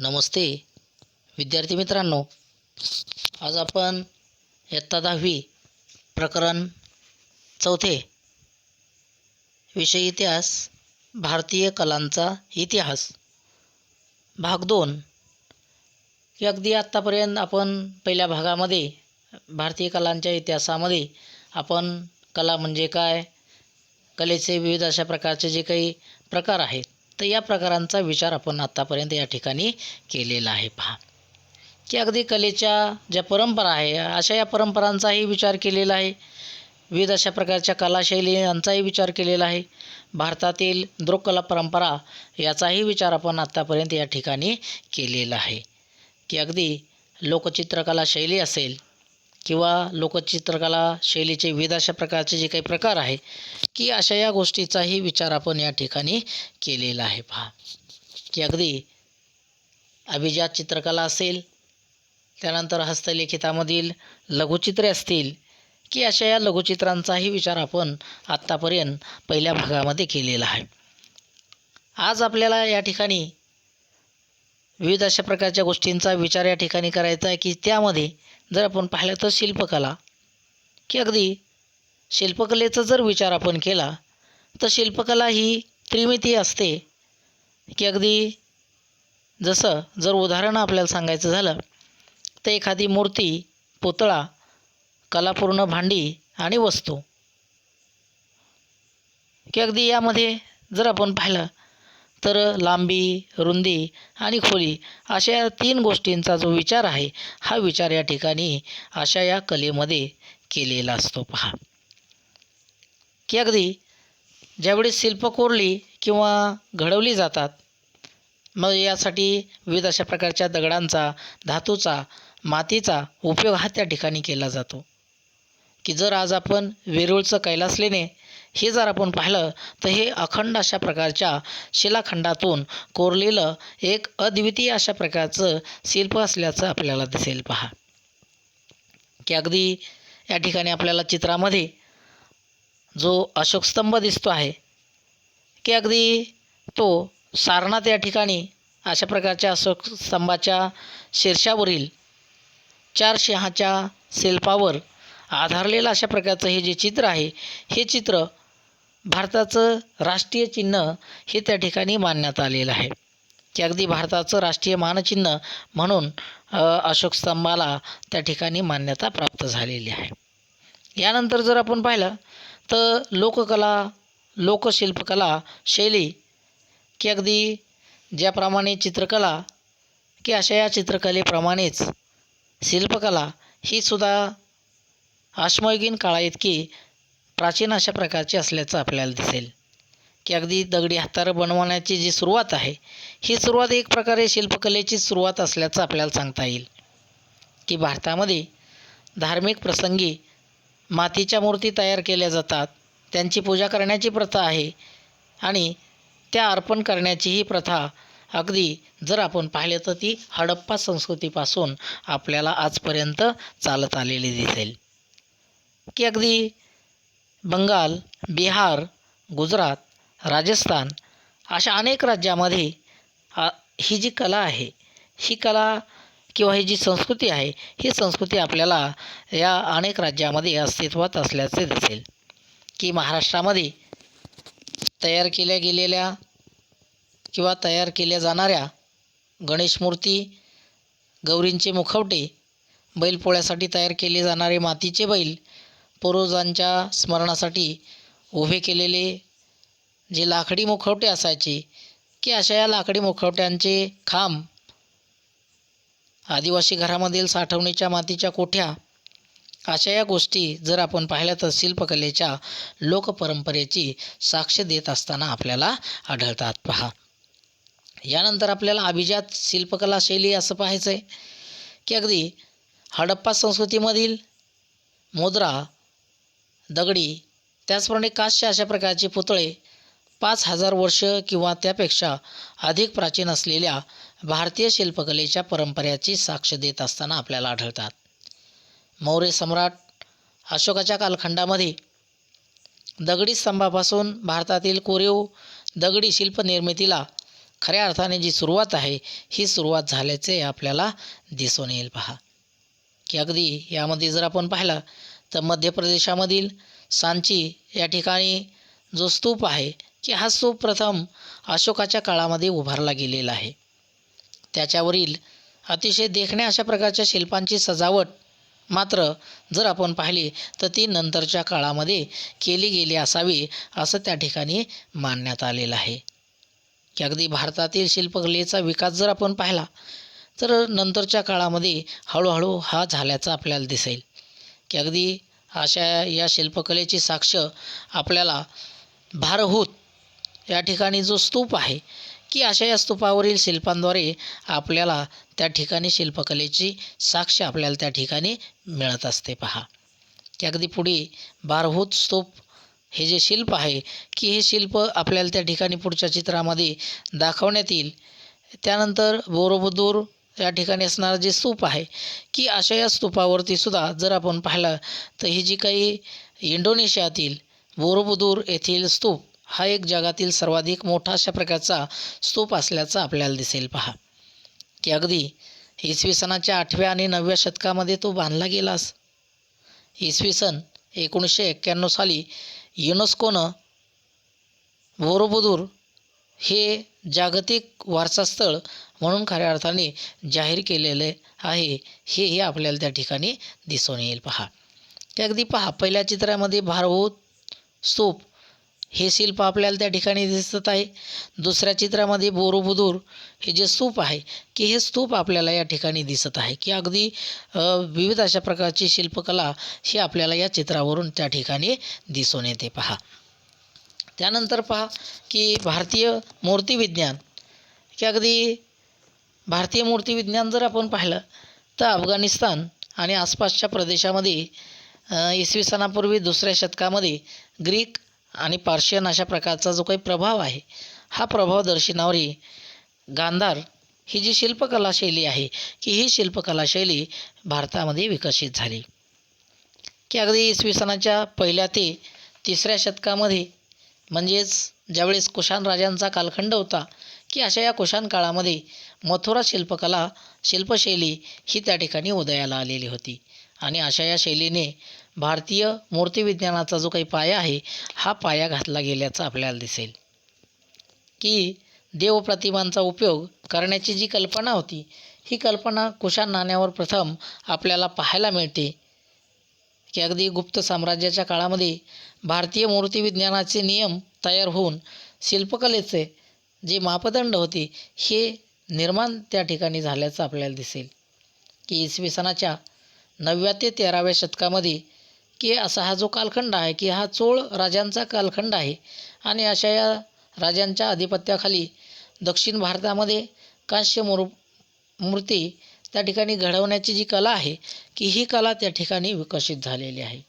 नमस्ते विद्यार्थी मित्रांनो, आज आपण इयत्ता 10वी प्रकरण 4 विषय इतिहास, भारतीय कलांचा इतिहास भाग 2 की अगदी आत्तापर्यंत आपण पहिल्या भागामध्ये भारतीय कलांच्या इतिहासामध्ये आपण कला म्हणजे काय, कलेचे विविध अशा प्रकारचे जे काही प्रकार आहेत, तर या प्रकारांचा विचार आपण आत्तापर्यंत या ठिकाणी केलेला आहे. पहा की अगदी कलेच्या ज्या परंपरा आहे अशा या परंपरांचाही विचार केलेला आहे. विविध अशा प्रकारच्या कलाशैली यांचाही विचार केलेला आहे. भारतातील दृककला परंपरा याचाही विचार आपण आत्तापर्यंत या ठिकाणी केलेला आहे. की अगदी लोकचित्रकला शैली असेल किंवा लोकचित्रकला शैलीचे विविध अशा प्रकारचे जे काही प्रकार आहे की अशा या गोष्टीचाही विचार आपण या ठिकाणी केलेला आहे. पहा की अगदी अभिजात चित्रकला असेल, त्यानंतर हस्तलिखितामधील लघुचित्रे असतील की अशा या लघुचित्रांचाही विचार आपण आत्तापर्यंत पहिल्या भागामध्ये केलेला आहे. आज आपल्याला या ठिकाणी विविध अशा प्रकारच्या गोष्टींचा विचार या ठिकाणी करायचा आहे की त्यामध्ये जर आपण पाहिलं तर शिल्पकला, की अगदी शिल्पकलेचा जर विचार आपण केला तर शिल्पकला ही त्रिमितीय असते. की अगदी जसं जर उदाहरण आपल्याला सांगायचं झालं तर एखादी मूर्ती, पुतळा, कलापूर्ण भांडी आणि वस्तू, की अगदी यामध्ये जर आपण पाहिलं तर लांबी, रुंदी आणि खोली अशा या 3 गोष्टींचा जो विचार आहे हा विचार या ठिकाणी अशा या कलेमध्ये केलेला असतो. पहा की अगदी ज्यावेळी शिल्प कोरली किंवा घडवली जातात, मग यासाठी विविध अशा प्रकारच्या दगडांचा, धातूचा, मातीचा उपयोग हा त्या ठिकाणी केला जातो. की जर आज आपण वेरूळचं कैलास लेणे हे जर आपण पाहिलं तर हे अखंड अशा प्रकारच्या शिलाखंडातून कोरलेलं एक अद्वितीय अशा प्रकारचं शिल्प असल्याचं आपल्याला दिसेल. पहा की अगदी या ठिकाणी आपल्याला चित्रामध्ये जो अशोक स्तंभ दिसतो आहे की अगदी तो सारनाथ या ठिकाणी अशा प्रकारच्या अशोक स्तंभाच्या शीर्षावरील 4 सिंहाच्या शिल्पावर आधारलेलं अशा प्रकारचं हे जे चित्र आहे, हे चित्र भारताचं राष्ट्रीय चिन्ह हे त्या ठिकाणी मानण्यात आलेलं आहे. की अगदी भारताचं राष्ट्रीय मानचिन्ह म्हणून अशोक स्तंभाला त्या ठिकाणी मान्यता प्राप्त झालेली आहे. यानंतर जर आपण पाहिलं तर लोककला, लोकशिल्पकला शैली, की अगदी ज्याप्रमाणे चित्रकला की अशा या चित्रकलेप्रमाणेच शिल्पकला ही सुद्धा अश्मयुगीन काळाइतकी प्राचीन अशा प्रकारची असल्याचं आपल्याला दिसेल. की अगदी दगडी हातार बनवण्याची जी सुरुवात आहे ही सुरुवात एक प्रकारे शिल्पकलेची सुरुवात असल्याचं आपल्याला सांगता येईल. की भारतामध्ये धार्मिक प्रसंगी मातीच्या मूर्ती तयार केल्या जातात, त्यांची पूजा करण्याची प्रथा आहे आणि त्या अर्पण करण्याची ही प्रथा अगदी जर आपण पाहिले तर ती हडप्पा संस्कृतीपासून आपल्याला आजपर्यंत चालत आलेली दिसेल. की अगदी बंगाल, बिहार, गुजरात, राजस्थान अशा अनेक राज्यामध्ये ही जी कला आहे, ही कला किंवा ही जी संस्कृती आहे, ही संस्कृती आपल्याला या अनेक राज्यामध्ये अस्तित्वात असल्याचे दिसेल. की महाराष्ट्रामध्ये तयार केल्या गेलेल्या किंवा तयार केल्या जाणाऱ्या गणेश मूर्ती, गौरींचे मुखवटे, बैलपोळ्यासाठी तयार केले जाणारे मातीचे बैल, पूर्वजांच्या स्मरणासाठी उभे केलेले जे लाकडी मुखवटे असायचे, की अशा या लाकडी मुखवट्यांचे खांब, आदिवासी घरामधील साठवणीच्या मातीच्या कोठ्या, अशा या गोष्टी जर आपण पाहिल्या तर शिल्पकलेच्या लोकपरंपरेची साक्ष देत असताना आपल्याला आढळतात. पहा यानंतर आपल्याला अभिजात शिल्पकला शैली असं पाहायचं आहे की अगदी हडप्पा संस्कृतीमधील मुद्रा, दगडी, त्याचप्रमाणे काचच्या अशा प्रकारचे पुतळे 5000 वर्ष किंवा त्यापेक्षा अधिक प्राचीन असलेल्या भारतीय शिल्पकलेच्या परंपरेची साक्ष देत असताना आपल्याला आढळतात. मौर्य सम्राट अशोकाच्या कालखंडामध्ये दगडी स्तंभापासून भारतातील कोरीव दगडी शिल्प निर्मितीला खऱ्या अर्थाने जी सुरुवात आहे ही सुरुवात झाल्याचे आपल्याला दिसून येईल पहा. की अगदी यामध्ये जर आपण पाहिलं तर मध्य प्रदेशामधील सांची या ठिकाणी जो स्तूप आहे की हा स्तूप प्रथम अशोकाच्या काळामध्ये उभारला गेलेला आहे. त्याच्यावरील अतिशय देखण्या अशा प्रकारच्या शिल्पांची सजावट मात्र जर आपण पाहिली तर ती नंतरच्या काळामध्ये केली गेली असावी असं त्या ठिकाणी मानण्यात आलेलं आहे. की अगदी भारतातील शिल्पकलेचा विकास जर आपण पाहिला तर नंतरच्या काळामध्ये हळूहळू हा झाल्याचा आपल्याला दिसेल. की अगदी अशा या शिल्पकलेची साक्ष आपल्याला भारहूत या ठिकाणी जो स्तूप आहे की अशा या स्तूपावरील शिल्पांद्वारे आपल्याला त्या ठिकाणी शिल्पकलेची साक्ष आपल्याला त्या ठिकाणी मिळत असते पहा. की अगदी पुढे भारहूत स्तूप हे जे शिल्प आहे की हे शिल्प आपल्याला त्या ठिकाणी पुढच्या चित्रामध्ये दाखवण्यात येईल. त्यानंतर बोरोबुदूर या ठिकाणी असणारं जे स्तूप आहे की अशा या स्तूपावरती सुद्धा जर आपण पाहिलं तर ही जी काही इंडोनेशियातील बोरोबुदूर येथील स्तूप हा एक जगातील सर्वाधिक मोठा अशा प्रकारचा स्तूप असल्याचं आपल्याला दिसेल पहा. की अगदी इसवी सनाच्या 8व्या आणि 9व्या शतकामध्ये तो बांधला गेलास. इसवी सन 1991 साली युनेस्कोनं बोरोबुदूर हे जागतिक वारसा स्थळ म्हणून खऱ्या अर्थाने जाहीर केलेले आहे हे आपल्याला त्या ठिकाणी दिसून येईल पहा. की अगदी पहा पहिल्या चित्रामध्ये भारहूत स्तूप हे शिल्प आपल्याला त्या ठिकाणी दिसत आहे. दुसऱ्या चित्रामध्ये बोरोबुदूर हे जे स्तूप आहे की हे स्तूप आपल्याला या ठिकाणी दिसत आहे. की अगदी विविध अशा प्रकारची शिल्पकला ही आपल्याला या चित्रावरून त्या ठिकाणी दिसून येते पहा. त्यानंतर पहा की भारतीय मूर्तिविज्ञान की अगदी भारतीय मूर्तिविज्ञान जर आपण पाहिलं तर अफगाणिस्तान आणि आसपासच्या प्रदेशामध्ये इसवी सनापूर्वी 2ऱ्या शतकामध्ये ग्रीक आणि पार्शियन अशा प्रकारचा जो काही प्रभाव आहे हा प्रभाव दर्शवणारी गांधार ही जी शिल्पकला शैली आहे की ही शिल्पकला शैली भारतामध्ये विकसित झाली. की अगदी इसवी सनाच्या 1 ते 3 शतकामध्ये म्हणजेच ज्यावेळेस कुशाण राजांचा कालखंड होता की अशा या कुशाण काळामध्ये मथुरा शिल्पशैली ही त्या ठिकाणी उदयाला आलेली होती. आणि अशा या शैलीने भारतीय मूर्तिविज्ञानाचा जो काही पाया आहे हा पाया घातला गेल्याचं आपल्याला दिसेल. की देवप्रतिमांचा उपयोग करण्याची जी कल्पना होती ही कल्पना कुशाण नाण्यावर प्रथम आपल्याला पाहायला मिळते. की अगदी गुप्त साम्राज्याच्या काळामध्ये भारतीय मूर्तिविज्ञानाचे नियम तयार होऊन शिल्पकलेचे जे मापदंड होते हे निर्माण त्या ठिकाणी झाल्याचं आपल्याला दिसेल. की इसवी सनाच्या 9व्या ते 13व्या शतकामध्ये की असा हा जो कालखंड आहे की हा चोळ राजांचा कालखंड आहे. आणि अशा या राजांच्या अधिपत्याखाली दक्षिण भारतामध्ये कांस्य मूर्ती त्या ठिकाणी घडवण्याची जी कला आहे की ही कला त्या ठिकाणी विकसित झालेली आहे.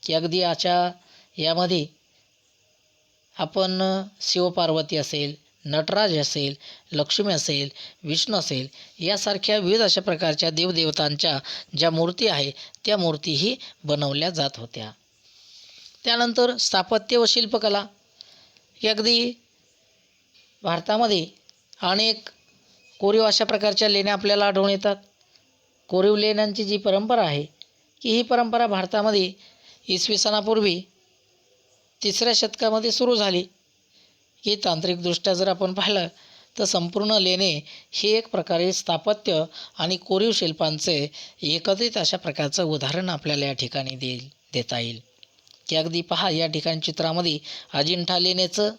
की अगदी अशा यामध्ये आपण शिवपार्वती असेल, नटराज असेल, लक्ष्मी असेल, विष्णू असेल यासारख्या विविध अशा प्रकारच्या देवदेवतांच्या ज्या मूर्ती आहे त्या मूर्तीही बनवल्या जात होत्या. त्यानंतर स्थापत्य व शिल्पकला ही अगदी भारतामध्ये अनेक कोरीव अशा प्रकारच्या लेण्या आपल्याला आढळून येतात. कोरीव लेण्यांची जी परंपरा आहे की ही परंपरा भारतामध्ये इसवी सनापूर्वी 3ऱ्या शतकामध्ये सुरू झाली. ही तांत्रिकदृष्ट्या जर आपण पाहिलं तर संपूर्ण लेणे हे एक प्रकारे स्थापत्य आणि कोरीव शिल्पांचे एकत्रित अशा प्रकारचं उदाहरण आपल्याला या ठिकाणी देता येईल. की अगदी पहा या ठिकाणी चित्रामध्ये अजिंठा लेण्याचं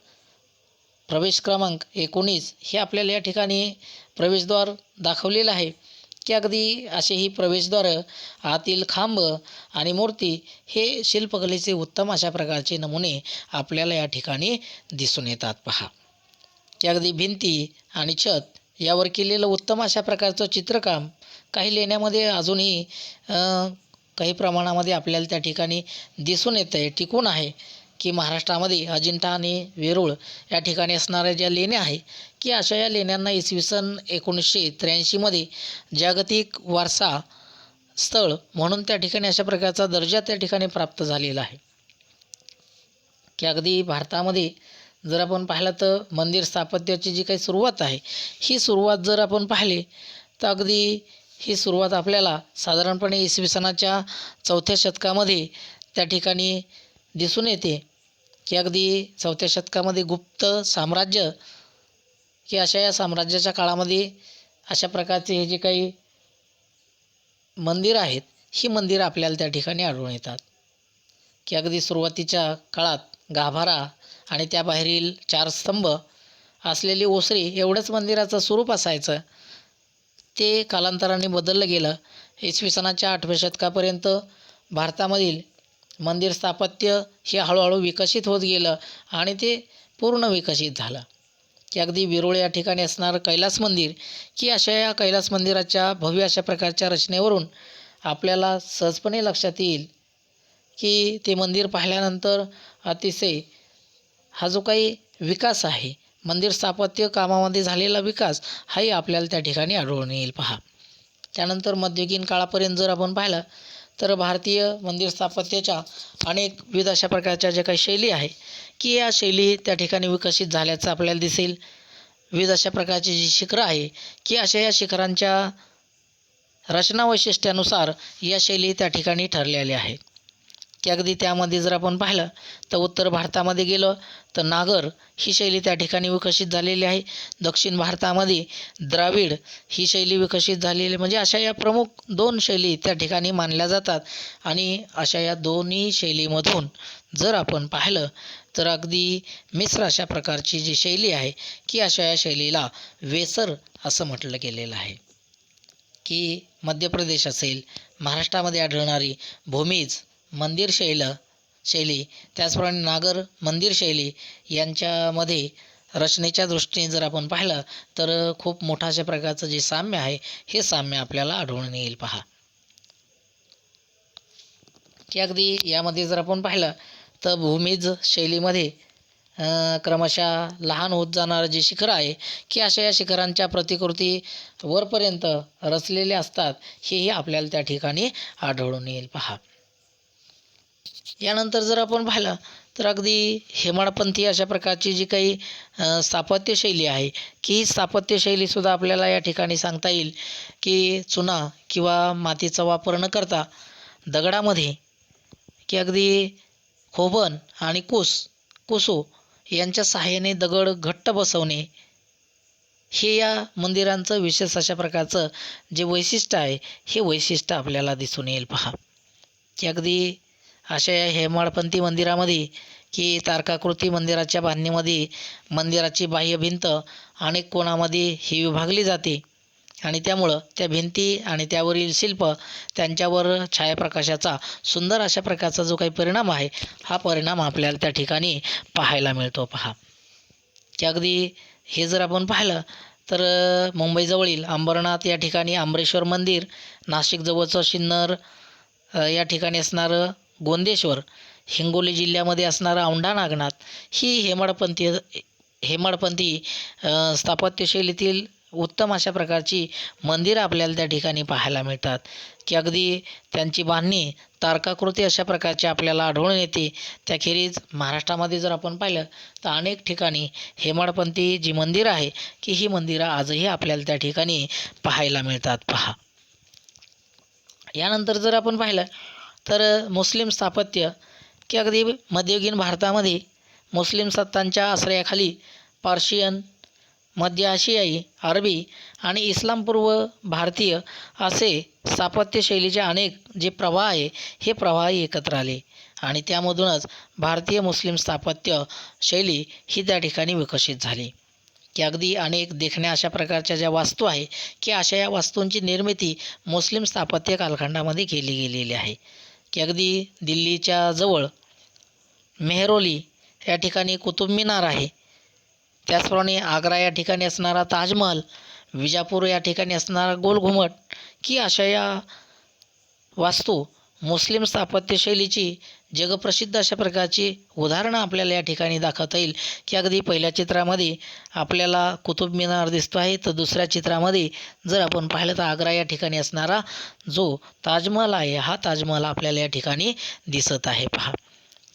प्रवेश क्रमांक 19 हे आपल्याला या ठिकाणी प्रवेशद्वार दाखवलेलं आहे. की अगदी असे ही प्रवेशद्वार आतील खांब आणि मूर्ती हे शिल्पकलेचे उत्तम अशा प्रकारचे नमुने आपल्याला या ठिकाणी दिसून येतात पहा. की अगदी भिंती आणि छत यावर केलेलं उत्तम अशा प्रकारचं चित्रकाम काही लेण्यामध्ये अजूनही काही प्रमाणामध्ये आपल्याला त्या ठिकाणी दिसून येतं आहे, टिकून आहे. की महाराष्ट्रामध्ये अजिंठा आणि वेरूळ या ठिकाणी असणाऱ्या ज्या लेण्या आहे की अशा या लेण्यांना इसवी सन 1983मध्ये जागतिक वारसा स्थळ म्हणून त्या ठिकाणी अशा प्रकारचा दर्जा त्या ठिकाणी प्राप्त झालेला आहे. की अगदी भारतामध्ये जर आपण पाहिलं तर मंदिर स्थापत्याची जी काही सुरुवात आहे, ही सुरुवात जर आपण पाहिली तर अगदी ही सुरुवात आपल्याला साधारणपणे इसवी सनाच्या 4थ्या शतकामध्ये त्या ठिकाणी दिसून येते की अगदी 4थ्या शतकामध्ये गुप्त साम्राज्य की अशा या साम्राज्याच्या काळामध्ये अशा प्रकारचे हे जे काही मंदिर आहेत, ही मंदिरं आपल्याला त्या ठिकाणी आढळून येतात की अगदी सुरुवातीच्या काळात गाभारा आणि त्याबाहेरील 4 स्तंभ असलेली ओसरी एवढंच मंदिराचं स्वरूप असायचं. ते कालांतराने बदललं गेलं. इसवी सनाच्या 8व्या शतकापर्यंत भारतामधील मंदिर स्थापत्य हे हळूहळू विकसित होत गेलं आणि ते पूर्ण विकसित झालं की अगदी विरोळ या ठिकाणी असणारं कैलास मंदिर की अशा या कैलास मंदिराच्या भव्य अशा प्रकारच्या रचनेवरून आपल्याला सहजपणे लक्षात येईल की ते मंदिर पाहिल्यानंतर अतिशय हा जो काही विकास आहे, मंदिर स्थापत्य कामामध्ये झालेला विकास हाही आपल्याला त्या ठिकाणी आढळून येईल पहा. त्यानंतर मध्ययुगीन काळापर्यंत जर आपण पाहिलं तर भारतीय मंदिर स्थापत्याच्या अनेक विविध अशा प्रकारच्या ज्या काही शैली आहे की या शैली त्या ठिकाणी विकसित झाल्याचं आपल्याला दिसेल. विविध अशा प्रकारची जी शिखरं आहे की अशा या शिखरांच्या रचना वैशिष्ट्यानुसार या शैली त्या ठिकाणी ठरलेल्या आहेत की अगदी त्यामध्ये जर आपण पाहिलं तर उत्तर भारतामध्ये गेलो तर नागर ही शैली त्या ठिकाणी विकसित झालेली आहे. दक्षिण भारतामध्ये द्राविड ही शैली विकसित झालेली, म्हणजे अशा या प्रमुख 2 शैली त्या ठिकाणी मानल्या जातात. आणि अशा या दोन्ही शैलीमधून जर आपण पाहिलं तर अगदी मिश्र अशा प्रकारची जी शैली आहे की अशा या शैलीला वेसर असं म्हटलं गेलेलं आहे की मध्य प्रदेश असेल, महाराष्ट्रामध्ये आढळणारी भूमीज मंदिर शैली, त्याचप्रमाणे नागर मंदिर शैली यांच्यामध्ये रचनेच्या दृष्टीने जर आपण पाहिलं तर खूप मोठं अशा प्रकारचं जे साम्य आहे, हे साम्य आपल्याला आढळून येईल पहा की अगदी यामध्ये जर आपण पाहिलं तर भूमीज शैलीमध्ये क्रमशः लहान होत जाणारं जे शिखर आहे की अशा या शिखरांच्या प्रतिकृती वरपर्यंत रचलेल्या असतात, हेही आपल्याला त्या ठिकाणी आढळून येईल पहा. यानंतर जर आपण पाहिलं तर अगदी हेमाडपंथी अशा प्रकारची जी काही स्थापत्यशैली आहे की ही स्थापत्यशैलीसुद्धा आपल्याला या ठिकाणी सांगता येईल की चुना किंवा मातीचा वापर न करता दगडामध्ये की अगदी खोबण आणि कुसू यांच्या सहाय्याने दगड घट्ट बसवणे, हे या मंदिरांचं विशेष अशा प्रकारचं जे वैशिष्ट्य आहे, हे वैशिष्ट्य आपल्याला दिसून येईल पहा की अगदी अशा या हेमाडपंथी मंदिरामध्ये की तारकाकृती मंदिराच्या बांधणीमध्ये मंदिराची बाह्य भिंत अनेक कोणामध्ये ही विभागली जाते आणि त्यामुळं त्या भिंती आणि त्यावरील शिल्प त्यांच्यावर छायाप्रकाशाचा सुंदर अशा प्रकारचा जो काही परिणाम आहे, हा परिणाम आपल्याला त्या ठिकाणी पाहायला मिळतो पहा की अगदी हे जर आपण पाहिलं तर मुंबईजवळील अंबरनाथ या ठिकाणी आंबरेश्वर मंदिर, नाशिकजवळचं सिन्नर या ठिकाणी असणारं गोंदेश्वर, हिंगोली जिल्ह्यामध्ये असणारं औंढा नागनाथ ही हेमाडपंथी स्थापत्यशैलीतील उत्तम अशा प्रकारची मंदिरं आपल्याला त्या ठिकाणी पाहायला मिळतात की अगदी त्यांची बांधणी तारकाकृती अशा प्रकारची आपल्याला आढळून येते. त्याखेरीज महाराष्ट्रामध्ये जर आपण पाहिलं तर अनेक ठिकाणी हेमाडपंथी जी मंदिरं आहे की ही मंदिरं आजही आपल्याला त्या ठिकाणी पाहायला मिळतात पहा. यानंतर जर आपण पाहिलं तर मुस्लिम स्थापत्य की अगदी मध्ययुगीन भारतामध्ये मुस्लिम सत्तांच्या आश्रयाखाली पार्शियन, मध्य आशियाई, अरबी आणि इस्लामपूर्व भारतीय असे स्थापत्यशैलीचे अनेक जे प्रवाह आहे, हे प्रवाहही एकत्र आले आणि त्यामधूनच भारतीय मुस्लिम स्थापत्य शैली ही त्या ठिकाणी विकसित झाली की अगदी अनेक देखण्या अशा प्रकारच्या ज्या वास्तू आहे की अशा या वास्तूंची निर्मिती मुस्लिम स्थापत्य कालखंडामध्ये केली गेलेली आहे की अगदी दिल्लीच्या जवळ मेहरौली या ठिकाणी कुतुब मिनार आहे, त्याचप्रमाणे आग्रा या ठिकाणी असणारा ताजमहल, विजापूर या ठिकाणी असणारा गोल घुमट की अशा या वास्तू मुस्लिम स्थापत्यशैलीची जगप्रसिद्ध अशा प्रकारची उदाहरणं आपल्याला या ठिकाणी दाखवता येईल की अगदी पहिल्या चित्रामध्ये आपल्याला कुतुब मिनार दिसतो आहे, तर दुसऱ्या चित्रामध्ये जर आपण पाहिलं तर आग्रा या ठिकाणी असणारा जो ताजमहल आहे, हा ताजमहल आपल्याला या ठिकाणी दिसत आहे पहा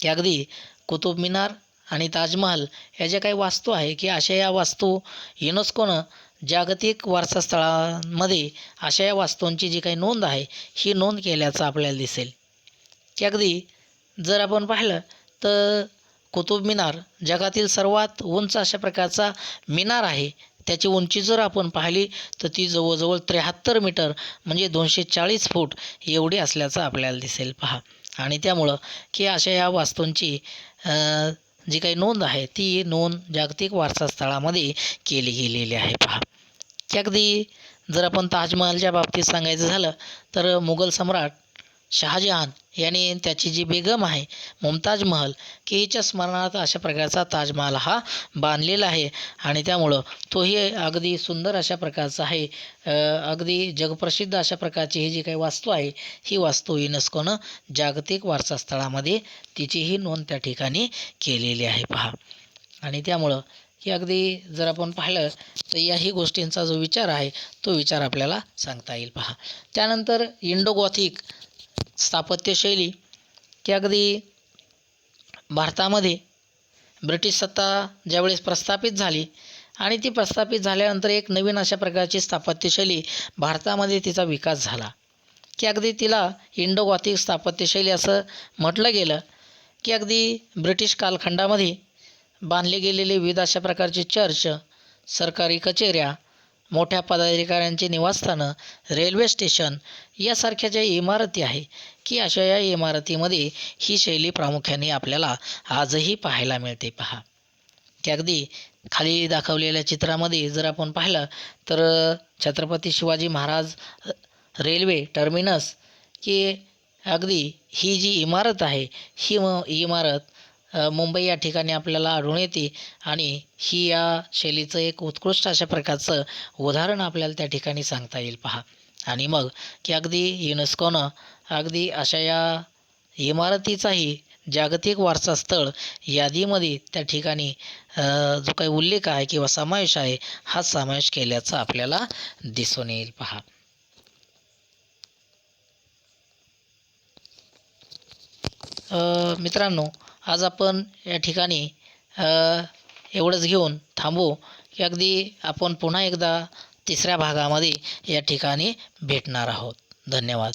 की अगदी कुतुब मिनार आणि ताजमहल या ज्या काही वास्तू आहे की अशा या वास्तू युनेस्कोनं जागतिक वारसा स्थळांमध्ये अशा या वास्तूंची जी काही नोंद आहे ही नोंद केल्याचं आपल्याला दिसेल की अगदी जर आपण पाहिलं तर कुतुब मिनार जगातील सर्वात उंच अशा प्रकारचा मिनार आहे. त्याची उंची जर आपण पाहिली तर ती जवळजवळ 73 मीटर म्हणजे 240 फूट एवढी असल्याचं आपल्याला दिसेल पहा. आणि त्यामुळं की अशा या वास्तूंची जी काही नोंद आहे ती नोंद जागतिक वारसा स्थळामध्ये केली गेलेली आहे पहा. की अगदी जर आपण ताजमहलच्या बाबतीत सांगायचं झालं तर मुघल सम्राट शहाजहान याने त्याची जी बेगम आहे मुमताज महल की हिच्या स्मरणार्थ अशा प्रकारचा ताजमहल हा बांधलेला आहे. आणि त्यामुळं तोही अगदी सुंदर अशा प्रकारचा आहे. अगदी जगप्रसिद्ध अशा प्रकारची ही जी काही वास्तू आहे ही वास्तू युनेस्कोनं जागतिक वारसा स्थळामध्ये तिचीही नोंद त्या ठिकाणी केलेली आहे पहा. आणि त्यामुळं की अगदी जर आपण पाहिलं तर याही गोष्टींचा जो विचार आहे तो विचार आपल्याला सांगता येईल पहा. त्यानंतर इंडो गॉथिक स्थापत्यशैली की अगदी भारतामध्ये ब्रिटिश सत्ता ज्यावेळेस प्रस्थापित झाली आणि ती प्रस्थापित झाल्यानंतर एक नवीन अशा प्रकारची स्थापत्यशैली भारतामध्ये तिचा विकास झाला की अगदी तिला इंडो गॉथिक स्थापत्यशैली असं म्हटलं गेलं. की अगदी ब्रिटिश कालखंडामध्ये बांधले गेलेले विविध अशा प्रकारचे चर्च, सरकारी कचेऱ्या, मोठ्या पदाधिकाऱ्यांची निवासस्थानं, रेल्वे स्टेशन यासारख्या ज्या इमारती आहे की अशा या इमारतीमध्ये ही शैली प्रामुख्याने आपल्याला आजही पाहायला मिळते पहा. की अगदी खाली दाखवलेल्या चित्रामध्ये जर आपण पाहिलं तर छत्रपती शिवाजी महाराज रेल्वे टर्मिनस की अगदी ही जी इमारत आहे ही इमारत मुंबई या ठिकाणी आपल्याला आढळून येते. आणि ही या शैलीचं एक उत्कृष्ट अशा प्रकारचं उदाहरण आपल्याला त्या ठिकाणी सांगता येईल पहा. आणि मग की अगदी युनेस्कोनं अगदी अशा या इमारतीचाही जागतिक वारसा स्थळ यादीमध्ये त्या ठिकाणी जो काही उल्लेख आहे किंवा समावेश आहे हा समावेश केल्याचं आपल्याला दिसून येईल पहा. मित्रांनो, आज आपण या ठिकाणी एवढंच घेऊन थांबू की अगदी आपण पुन्हा एकदा तिसऱ्या भागामध्ये या ठिकाणी भेटणार आहोत. धन्यवाद.